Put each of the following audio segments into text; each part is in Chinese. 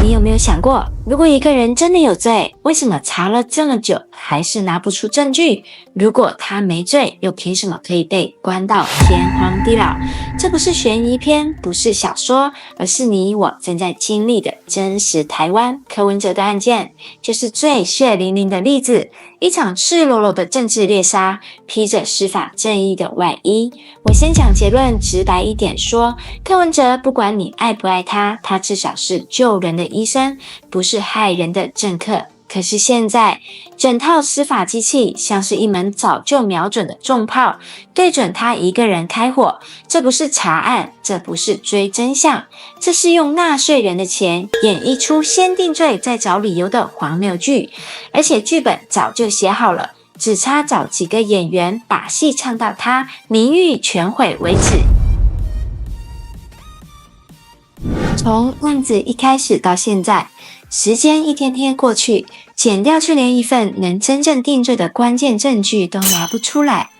你有没有想过，如果一个人真的有罪，为什么查了这么久还是拿不出证据？如果他没罪，又凭什么可以被关到天荒地老？这不是悬疑片，不是小说，而是你我正在经历的真实台湾柯文哲的案件，就是最血淋淋的例子。一场赤裸裸的政治猎杀，披着司法正义的外衣。我先讲结论，直白一点说，柯文哲不管你爱不爱他，他至少是救人的医生，不是害人的政客。可是现在，整套司法机器像是一门早就瞄准的重炮，对准他一个人开火。这不是查案，这不是追真相，这是用纳税人的钱演一出先定罪再找理由的荒谬剧。而且剧本早就写好了，只差找几个演员把戏唱到他名誉全毁为止。从案子一开始到现在，时间一天天过去，检调却连一份能真正定罪的关键证据都拿不出来。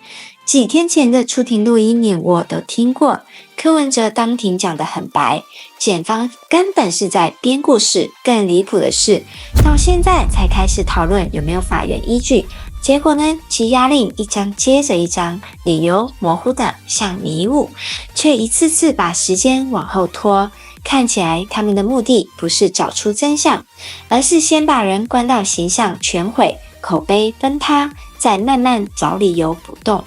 几天前的出庭录音你我都听过，柯文哲当庭讲得很白，检方根本是在编故事。更离谱的是，到现在才开始讨论有没有法院依据，结果呢，羁押令一张接着一张，理由模糊的像迷雾，却一次次把时间往后拖。看起来他们的目的不是找出真相，而是先把人关到形象全毁，口碑崩塌，再慢慢找理由不动。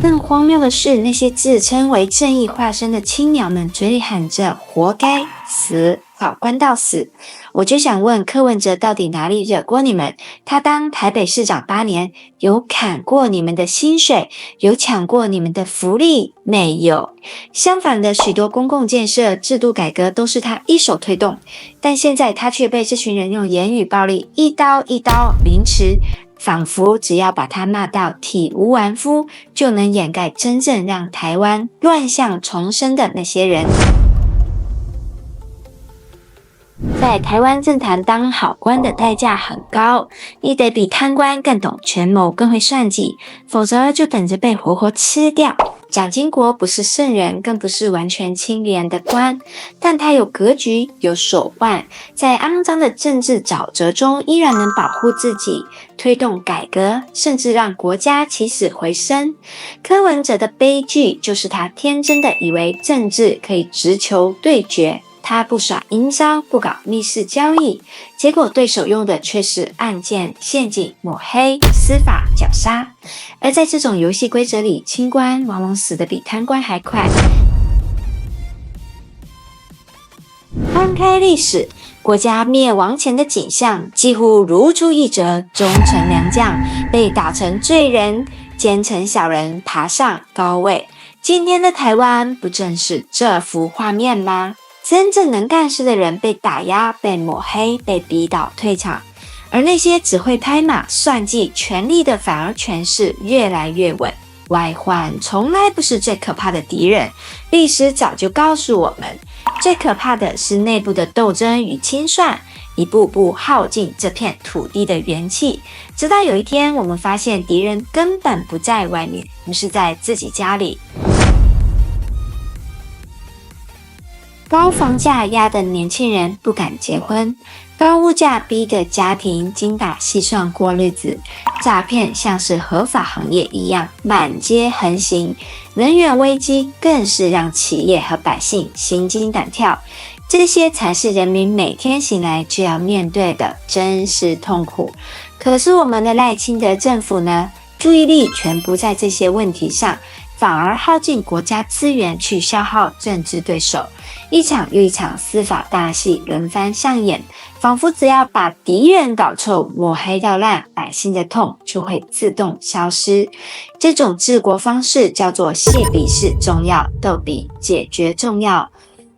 更荒谬的是，那些自称为正义化身的青鸟们嘴里喊着活该死，好关到死。我就想问，柯文哲到底哪里惹过你们？他当台北市长8年，有砍过你们的薪水，有抢过你们的福利？没有。相反的，许多公共建设、制度改革都是他一手推动，但现在他却被这群人用言语暴力一刀一刀凌迟，仿佛只要把他骂到体无完肤，就能掩盖真正让台湾乱象重生的那些人。在台湾政坛当好官的代价很高，你得比贪官更懂权谋，更会算计，否则就等着被活活吃掉。蒋经国不是圣人，更不是完全清廉的官，但他有格局，有手腕，在肮脏的政治沼泽中依然能保护自己，推动改革，甚至让国家起死回生。柯文哲的悲剧就是他天真的以为政治可以直球对决，他不耍阴招，不搞密室交易，结果对手用的却是案件、陷阱、抹黑、司法绞杀。而在这种游戏规则里，清官往往死得比贪官还快。翻开历史，国家灭亡前的景象几乎如出一辙，忠臣良将被打成罪人，奸臣小人爬上高位。今天的台湾不正是这幅画面吗？真正能干事的人被打压、被抹黑、被逼到退场，而那些只会拍马、算计权力的，反而权势越来越稳。外患从来不是最可怕的敌人，历史早就告诉我们，最可怕的是内部的斗争与清算，一步步耗尽这片土地的元气，直到有一天我们发现敌人根本不在外面，而是在自己家里。高房价压得年轻人不敢结婚，高物价逼得家庭精打细算过日子，诈骗像是合法行业一样满街横行，能源危机更是让企业和百姓心惊胆跳，这些才是人民每天醒来就要面对的真实痛苦。可是我们的赖清德政府呢，注意力全不在这些问题上，反而耗尽国家资源去消耗政治对手，一场又一场司法大戏轮番上演，仿佛只要把敌人搞臭、抹黑到烂，百姓的痛就会自动消失。这种治国方式叫做戏比事重要，斗比解决重要。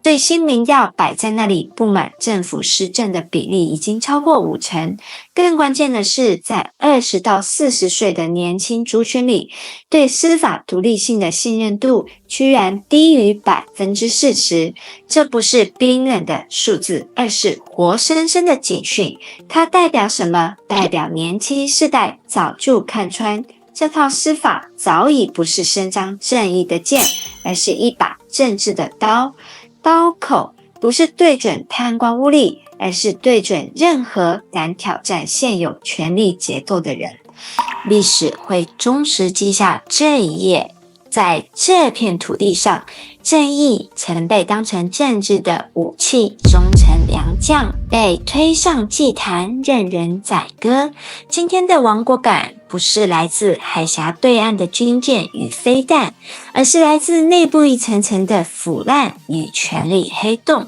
对新民调摆在那里，不满政府施政的比例已经超过50%。更关键的是，在20到40岁的年轻族群里，对司法独立性的信任度居然低于40%。这不是冰冷的数字，而是活生生的警讯。它代表什么？代表年轻世代早就看穿这套司法早已不是伸张正义的剑，而是一把政治的刀。刀口不是对准贪官污吏，而是对准任何敢挑战现有权力结构的人。历史会忠实记下这一页，在这片土地上，正义曾被当成政治的武器，忠臣良将被推上祭坛，任人宰割。今天的亡国感不是来自海峡对岸的军舰与飞弹，而是来自内部一层层的腐烂与权力黑洞。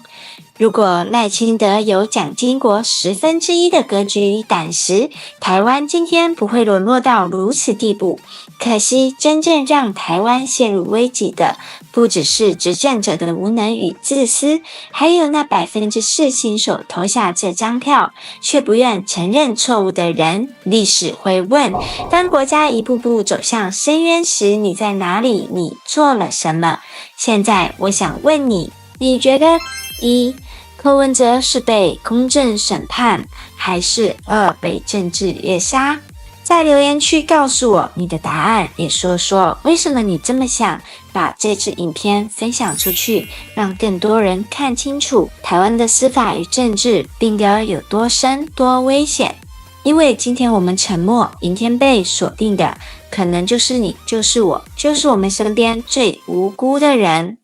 如果赖清德有蒋经国1/10的格局与胆识，台湾今天不会沦落到如此地步。可惜，真正让台湾陷入危机的，不只是执政者的无能与自私，还有那4%亲手投下这张票，却不愿承认错误的人。历史会问：当国家一步步走向深渊时，你在哪里？你做了什么？现在，我想问你，你觉得1. 柯文哲是被公正审判，还是2. 被政治猎杀？在留言区告诉我你的答案，也说说为什么你这么想。把这支影片分享出去，让更多人看清楚台湾的司法与政治病根有多深多危险。因为今天我们沉默，明天被锁定的可能就是你，就是我，就是我们身边最无辜的人。